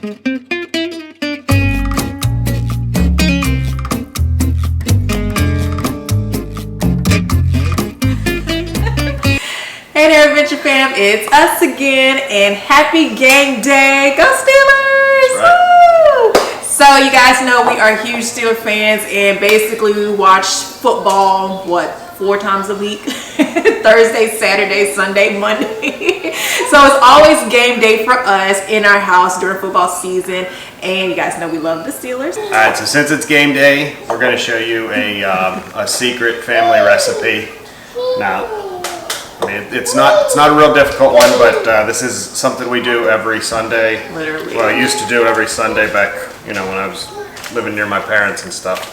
Hey there, Adventure Fam, it's us again, and happy game day. Go Steelers! Right. Woo! So you guys know we are huge Steeler fans, and basically we watch football, 4 times a week? Thursday, Saturday, Sunday, Monday. So it's always game day for us in our house during football season, and you guys know we love the Steelers. All right, so since it's game day, we're going to show you a secret family recipe. Now, I mean, it's not a real difficult one, but this is something we do every Sunday. Literally. Well, I used to do every Sunday back, when I was living near my parents and stuff.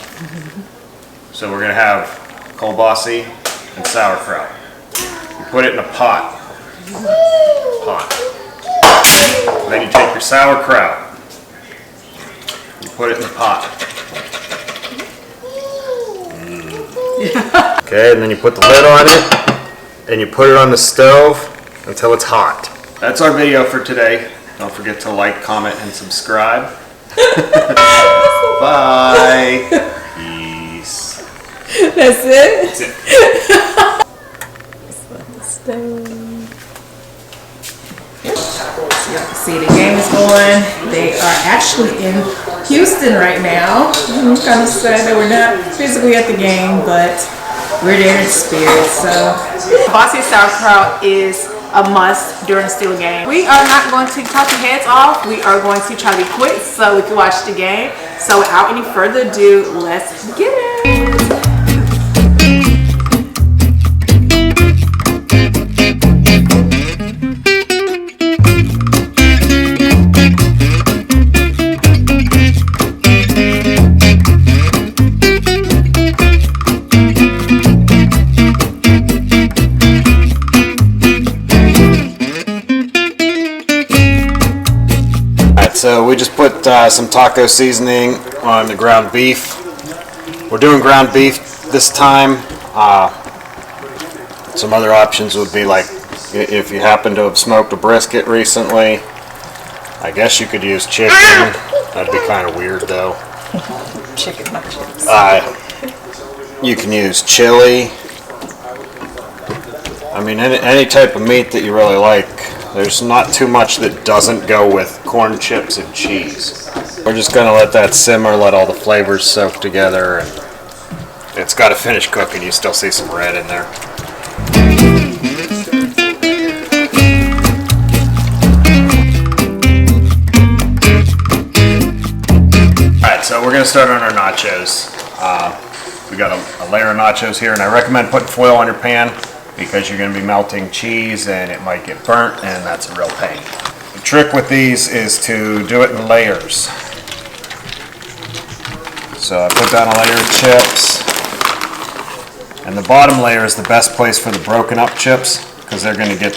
So we're gonna have kielbasa and sauerkraut. You put it in a pot. Then you take your sauerkraut. You put it in the pot. Okay, and then you put the lid on it. And you put it on the stove until it's hot. That's our video for today. Don't forget to like, comment, and subscribe. Bye. Peace. That's it? That's it. So you can see the game is going. They are actually in Houston right now. I'm kind of sad that we're not physically at the game, but we're there in spirit. So kielbasa sauerkraut is a must during a Steeler game. We are not going to cut the heads off. We are going to try to be quick so we can watch the game. So without any further ado, let's begin it. So we just put some taco seasoning on the ground beef. We're doing ground beef this time. Some other options would be like if you happen to have smoked a brisket recently, I guess you could use chicken. That'd be kind of weird though. Chicken, not chips. You can use chili. I mean, any type of meat that you really like. There's not too much that doesn't go with corn chips and cheese. We're just gonna let that simmer, let all the flavors soak together, and it's gotta finish cooking. You still see some red in there. Alright, so we're gonna start on our nachos. We got a layer of nachos here, and I recommend putting foil on your pan, because you're going to be melting cheese and it might get burnt, and that's a real pain. The trick with these is to do it in layers. So I put down a layer of chips, and the bottom layer is the best place for the broken up chips, because they're going to get,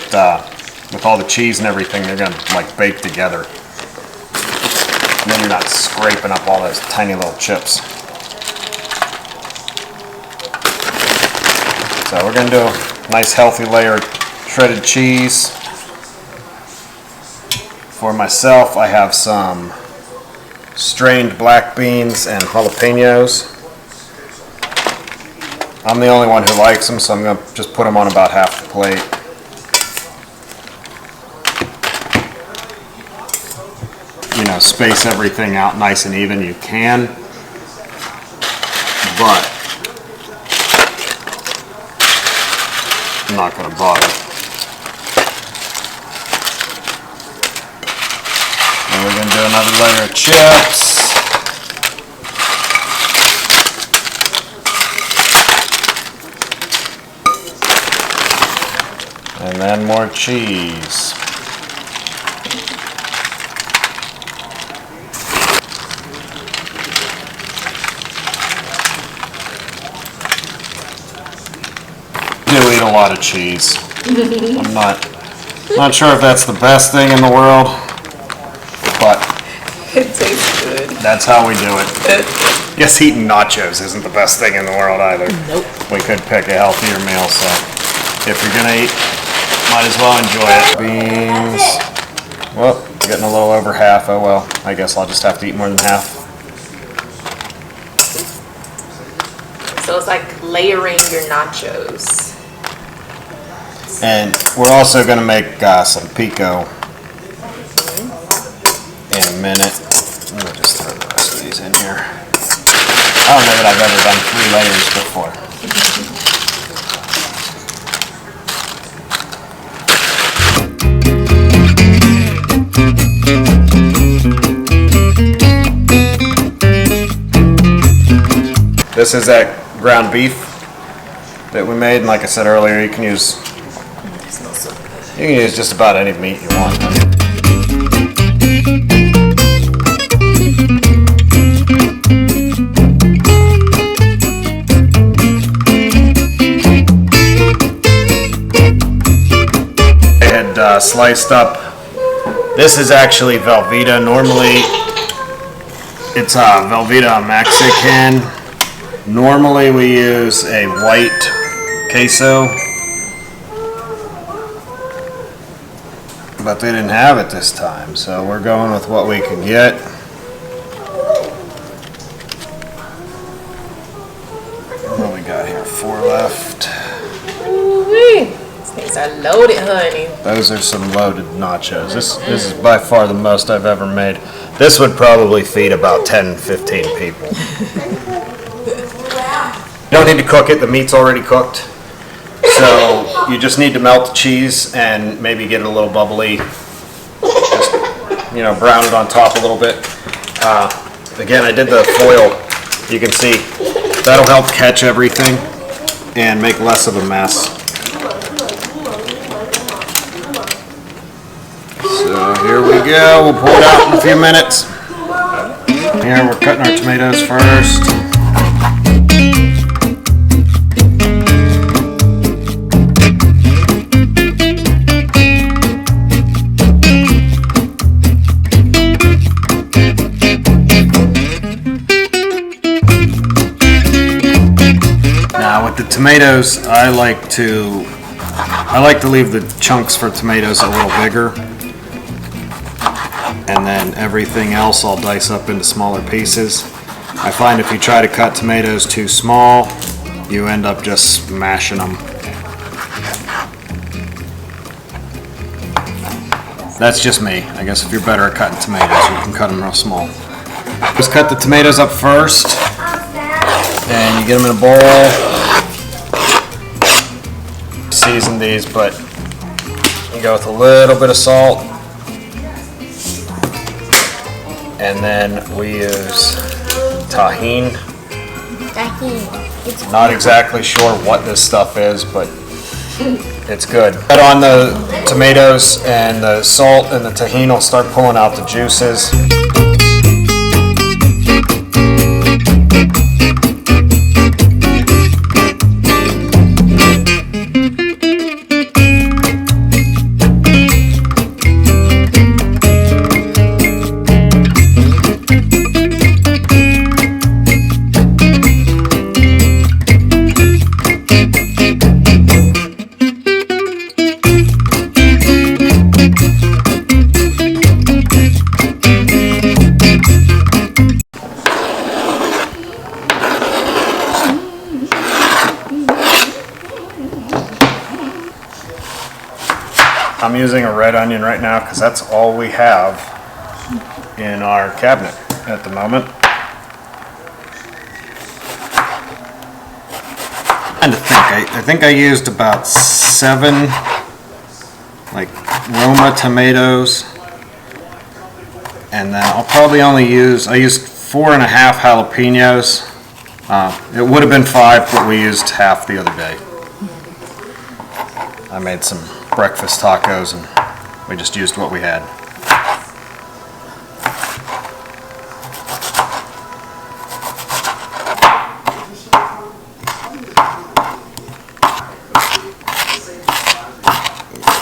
with all the cheese and everything, they're going to like bake together. And then you're not scraping up all those tiny little chips. So we're going to do a nice healthy layer of shredded cheese. For myself, I have some strained black beans and jalapenos. I'm the only one who likes them, so I'm going to just put them on about half the plate. Space everything out nice and even. You can, but I'm not going to bother. And we're going to do another layer of chips. And then more cheese. I do eat a lot of cheese. I'm not sure if that's the best thing in the world, but It tastes good. that's how we do it. Guess eating nachos isn't the best thing in the world either. Nope. We could pick a healthier meal, so if you're gonna eat, might as well enjoy it. Beans. Well, getting a little over half. Oh well, I guess I'll just have to eat more than half. So it's like layering your nachos. And we're also going to make some pico in a minute. Let me just throw the rest of these in here. I don't know that I've ever done 3 layers before. This is that ground beef that we made, and like I said earlier, you can use just about any meat you want. I had sliced up. This is actually Velvetta. Normally, it's Velvetta Mexican. Normally we use a white queso, but they didn't have it this time, so we're going with what we could get. What we got here? 4 left. Ooh-wee. These things are loaded, honey. Those are some loaded nachos. This is by far the most I've ever made. This would probably feed about 10-15 people. You don't need to cook it, the meat's already cooked. So you just need to melt the cheese and maybe get it a little bubbly. Just, brown it on top a little bit. Again, I did the foil. You can see that'll help catch everything and make less of a mess. So here we go. We'll pour it out in a few minutes. Here, we're cutting our tomatoes first. With the tomatoes, I like to leave the chunks for tomatoes a little bigger, and then everything else I'll dice up into smaller pieces. I find if you try to cut tomatoes too small, you end up just smashing them. That's just me. I guess if you're better at cutting tomatoes, you can cut them real small. Just cut the tomatoes up first, and you get them in a bowl. Season these, but you go with a little bit of salt, and then we use tahini. Not exactly sure what this stuff is, but it's good. Put on the tomatoes and the salt, and the tahini will start pulling out the juices. I'm using a red onion right now because that's all we have in our cabinet at the moment. And I think I used about 7 like Roma tomatoes, and then I'll probably only I used 4.5 jalapenos. It would have been 5, but we used half the other day. I made some breakfast tacos and we just used what we had.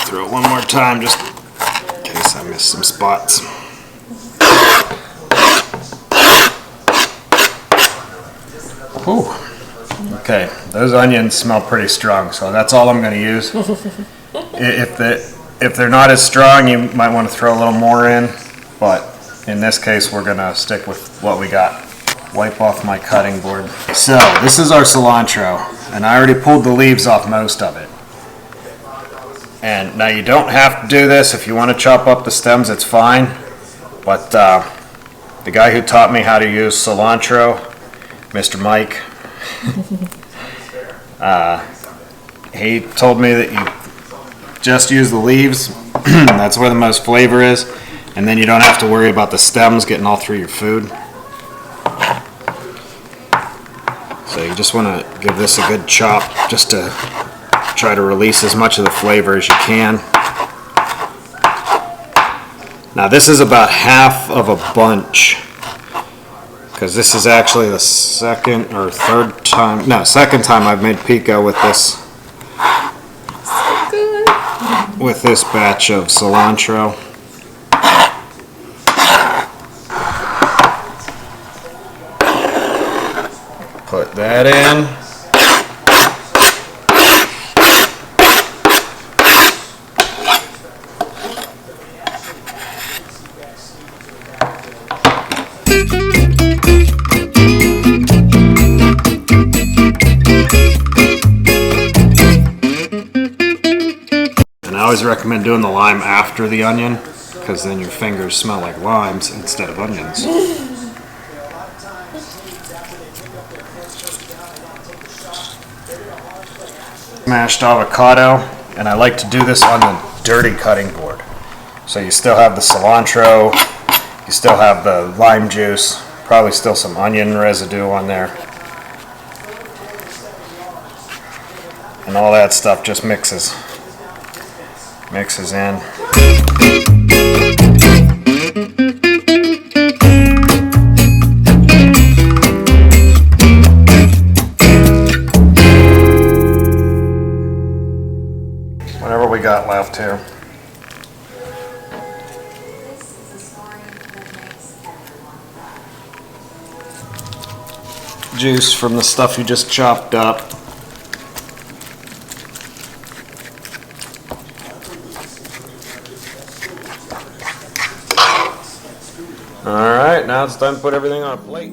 Throw it one more time just in case I missed some spots. Ooh. Okay, those onions smell pretty strong, so that's all I'm going to use. If they're not as strong, you might want to throw a little more in, but in this case, we're gonna stick with what we got. Wipe off my cutting board. So, this is our cilantro, and I already pulled the leaves off most of it. And now you don't have to do this. If you want to chop up the stems, it's fine. But the guy who taught me how to use cilantro, Mr. Mike, he told me that you just use the leaves. That's where the most flavor is. And then you don't have to worry about the stems getting all through your food. So you just want to give this a good chop just to try to release as much of the flavor as you can. Now this is about half of a bunch, because this is actually the second time I've made pico with this batch of cilantro. Put that in. And I always recommend doing the lime after the onion, because then your fingers smell like limes instead of onions. Mashed avocado, and I like to do this on the dirty cutting board. So you still have the cilantro, you still have the lime juice, probably still some onion residue on there. And all that stuff just mixes in. Whatever we got left here. Juice from the stuff you just chopped up. Alright, now it's time to put everything on a plate.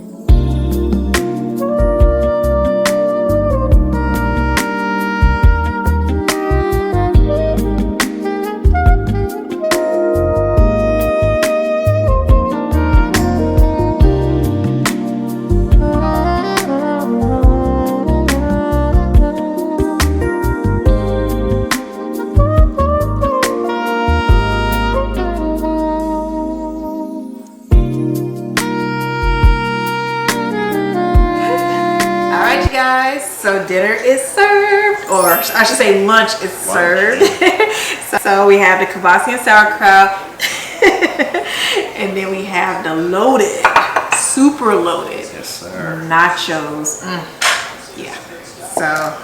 Guys, so dinner is served, or I should say lunch is served. So we have the kielbasa and sauerkraut, and then we have the loaded, super loaded nachos. Yeah, so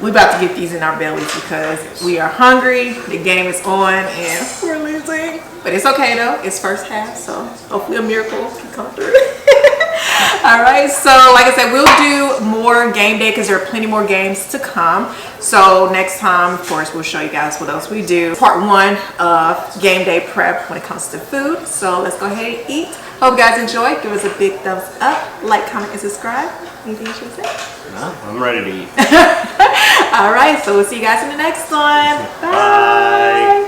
we're about to get these in our bellies because we are hungry. The game is on and we're losing, but it's okay though. It's first half, so hopefully a miracle can come through. All right, so like I said, we'll do more game day because there are plenty more games to come. So next time, of course, we'll show you guys what else we do. Part 1 of game day prep when it comes to food. So let's go ahead and eat. Hope you guys enjoy. Give us a big thumbs up, like, comment, and subscribe. Anything you should say? No, I'm ready to eat. All right, so we'll see you guys in the next one. Bye.